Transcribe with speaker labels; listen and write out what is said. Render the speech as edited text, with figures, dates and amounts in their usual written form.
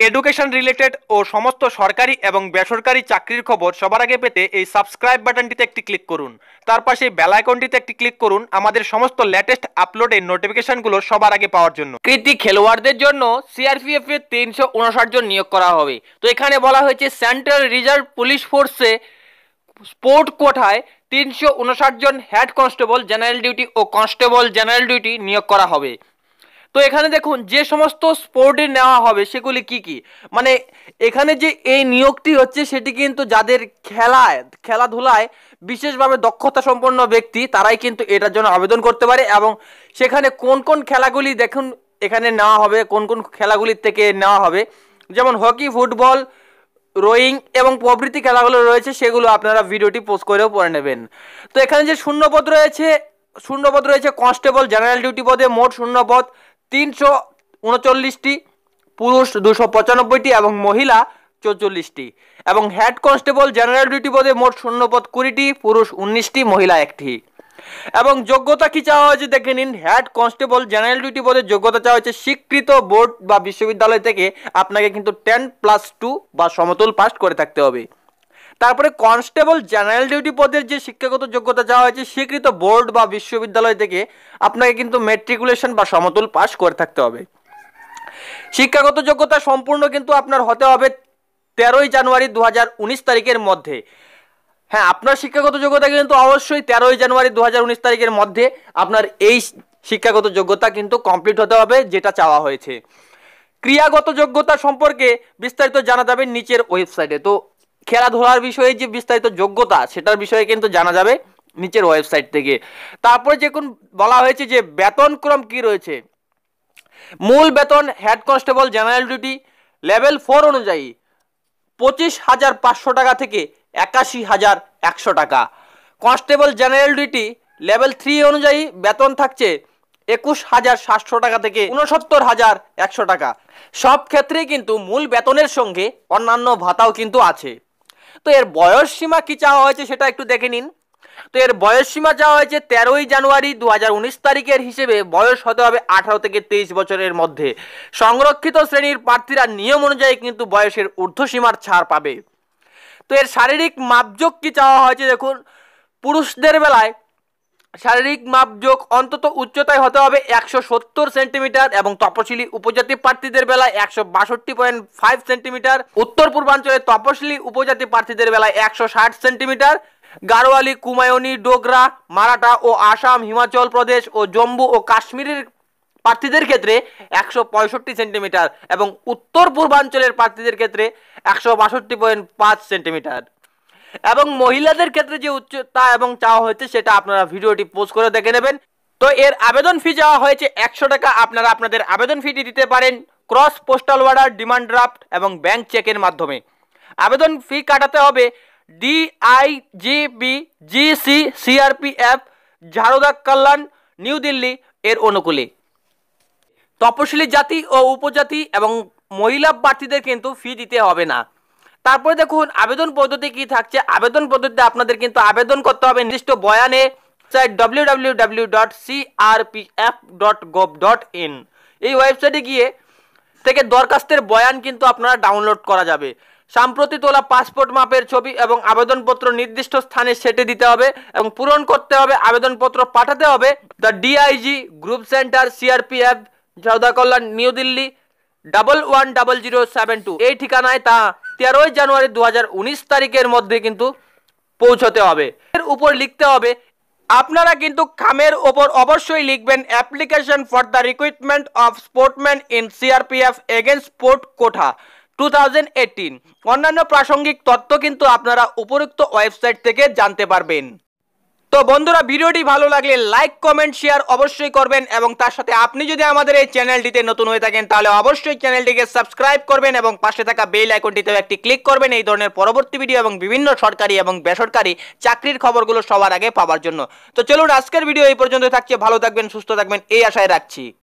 Speaker 1: Education related ও সমস্ত সরকারি এবং বেসরকারি চাকরির খবর সবার আগে পেতে এই সাবস্ক্রাইব বাটনটিতে একটি ক্লিক করুন। তার পাশে বেল আইকনটিতে একটি ক্লিক করুন আমাদের সমস্ত লেটেস্ট আপলোডের নোটিফিকেশনগুলো সবার আগে পাওয়ার জন্য। কৃতি খেলোয়াড়দের জন্য সিআরপিএফ এর 359 জন নিয়োগ করা হবে। তো এখানে বলা হয়েছে সেন্ট্রাল রিজার্ভ পুলিশ ফোর্সে স্পোর্ট কোটায় 359 জন হেড কনস্টেবল জেনারেল ডিউটি ও কনস্টেবল জেনারেল ডিউটি নিয়োগ করা হবে। তো এখানে দেখুন যে সমস্ত স্পোর্টে নেওয়া হবে সেগুলি কি কি, মানে এখানে যে এই নিয়োগটি হচ্ছে সেটি কিন্তু যাদের খেলাধুলায় বিশেষভাবে দক্ষতা সম্পন্ন ব্যক্তি তারাই কিন্তু এটার জন্য আবেদন করতে পারে। এবং সেখানে কোন কোন খেলাগুলি দেখুন এখানে নেওয়া হবে, কোন কোন খেলাগুলির থেকে নেওয়া হবে, যেমন হকি, ফুটবল, রোয়িং এবং প্রভৃতি খেলাগুলো রয়েছে, সেগুলো আপনারা ভিডিওটি পোস্ট করেও পড়ে নেবেন। তো এখানে যে শূন্যপদ রয়েছে কনস্টেবল জেনারেল ডিউটি পদে মোট শূন্যপদ 339টি, পুরুষ 295টি এবং মহিলা 44টি। এবং হেড কনস্টেবল জেনারেল ডিউটি পদে মোট শূন্যপদ 20টি, পুরুষ 19টি, মহিলা 1টি। এবং যোগ্যতা কি চাওয়া হয়েছে দেখে নিন। হেড কনস্টেবল জেনারেল ডিউটি পদে যোগ্যতা চাওয়া হয়েছে স্বীকৃত বোর্ড বা বিশ্ববিদ্যালয় থেকে আপনাকে কিন্তু 10+2 বা সমতুল পাস করে থাকতে হবে। তারপরে কনস্টেবল জেনারেল ডিউটি পদের যে শিক্ষাগত যোগ্যতা চাওয়া হয়েছে স্বীকৃত বোর্ড বা বিশ্ববিদ্যালয় থেকে আপনাকে কিন্তু ম্যাট্রিকুলেশন বা সমতুল পাস করে থাকতে হবে। শিক্ষাগত যোগ্যতা সম্পূর্ণ কিন্তু আপনার হতে হবে 13ই জানুয়ারি 2019 তারিখের মধ্যে। হ্যাঁ, আপনার শিক্ষাগত যোগ্যতা কিন্তু অবশ্যই 13ই জানুয়ারি 2019 তারিখের মধ্যে আপনার এই শিক্ষাগত যোগ্যতা কিন্তু কমপ্লিট হতে হবে যেটা চাওয়া হয়েছে। ক্রিয়াগত যোগ্যতা সম্পর্কে বিস্তারিত জানা যাবে নিচের ওয়েবসাইটে। তো খেলাধুলার বিষয়ে যে বিস্তারিত যোগ্যতা সেটার বিষয়ে কিন্তু জানা যাবে নিচের ওয়েবসাইট থেকে। তারপরে যখন বলা হয়েছে যে বেতনক্রম কি রয়েছে, মূল বেতন head constable general duty level 4 অনুযায়ী 25,500 টাকা থেকে 81,100 টাকা। কনস্টেবল জেনারেল ডিউটি লেভেল 3 অনুযায়ী বেতন থাকছে 21,700 টাকা থেকে 69,100 টাকা। সব ক্ষেত্রেই কিন্তু মূল বেতনের সঙ্গে অন্যান্য ভাতাও কিন্তু আছে। তো এর বয়স সীমা কি চাওয়া হয়েছে সেটা একটু দেখে নিন। তো এর বয়স সীমা চাওয়া হয়েছে 13ই জানুয়ারি 2019 তারিখের হিসেবে বয়স হতে হবে 18 থেকে 23 বছরের মধ্যে। সংরক্ষিত শ্রেণীর প্রার্থীরা নিয়ম অনুযায়ী কিন্তু বয়সের ঊর্ধ্বসীমার ছাড় পাবে। তো এর শারীরিক মাপজোক কি চাওয়া হয়েছে দেখুন। পুরুষদের বেলায় শারীরিক মাপজোক অন্তত উচ্চতায় হতে হবে 170 সেন্টিমিটার এবং তপশিলি উপজাতি প্রার্থীদের বেলায় 162.5 সেন্টিমিটার, উত্তর পূর্বাঞ্চলের তপশিলি উপজাতি প্রার্থীদের বেলায় 160 সেন্টিমিটার, গাড়োয়ালি, কুমায়ুনি, ডোগরা, মারাঠা ও আসাম, হিমাচল প্রদেশ ও জম্মু ও কাশ্মীরের প্রার্থীদের ক্ষেত্রে 165 সেন্টিমিটার এবং উত্তর পূর্বাঞ্চলের প্রার্থীদের ক্ষেত্রে 162.5 সেন্টিমিটার। এবং মহিলাদের ক্ষেত্রে যে উচ্চতা এবং চাওয়া হয়েছে সেটা আপনারা ভিডিওটি পোস্ট করে দেখে নেবেন। তো এর আবেদন ফি চাওয়া হয়েছে 100 টাকা। আপনারা আপনাদের আবেদন ফিটি দিতে পারেন cross postal order, demand draft এবং ব্যাংক চেকের মাধ্যমে। আবেদন ফি কাটাতে হবে DIGB GC CRPF Jharoda Kalan, new Delhi এর অনুকূলে। তপশিলি জাতি ও উপজাতি এবং মহিলা প্রার্থীদের কিন্তু ফি দিতে হবে না। তারপরে দেখুন আবেদন পদ্ধতি কি থাকছে। আবেদন পদ্ধতিতে আপনাদের কিন্তু আবেদন করতে হবে নির্দিষ্ট বয়ানে www.crpf.gov.in এই ওয়েবসাইটে গিয়ে থেকে দরখাস্তের বয়ান কিন্তু আপনারা ডাউনলোড করা যাবে। সাম্প্রতি তোলা পাসপোর্ট মাপের ছবি এবং আবেদনপত্র নির্দিষ্ট স্থানে সেটে দিতে হবে এবং পূরণ করতে হবে। আবেদনপত্র পাঠাতে হবে the DIG group centre, CRPF Jharoda Kalan, new Delhi 110072 এই ঠিকানায়। তা 13ই জানুয়ারি 2019 তারিখের মধ্যে কিন্তু পৌঁছতে হবে। এর উপর লিখতে হবে, আপনারা কিন্তু খামের ওপর অবশ্যই লিখবেন application for the recruitment of sportsman in CRPF against sport quota 2018। অন্যান্য প্রাসঙ্গিক তথ্য কিন্তু আপনারা উপরোক্ত ওয়েবসাইট থেকে জানতে পারবেন। তো বন্ধুরা, ভিডিওটি ভালো লাগলে লাইক, কমেন্ট, শেয়ার অবশ্যই করবেন এবং তার সাথে আপনি যদি আমাদের এই চ্যানেলটিতে নতুন হয়ে থাকেন তাহলে অবশ্যই চ্যানেলটিকে সাবস্ক্রাইব করবেন এবং পাশে থাকা বেল আইকনটিতেও একটি ক্লিক করবেন এই ধরনের পরবর্তী ভিডিও এবং বিভিন্ন সরকারি এবং বেসরকারি চাকরির খবরগুলো সবার আগে পাওয়ার জন্য। তো চলুন আজকের ভিডিও এই পর্যন্ত থাকছে। ভালো থাকবেন, সুস্থ থাকবেন এই আশায় রাখছি।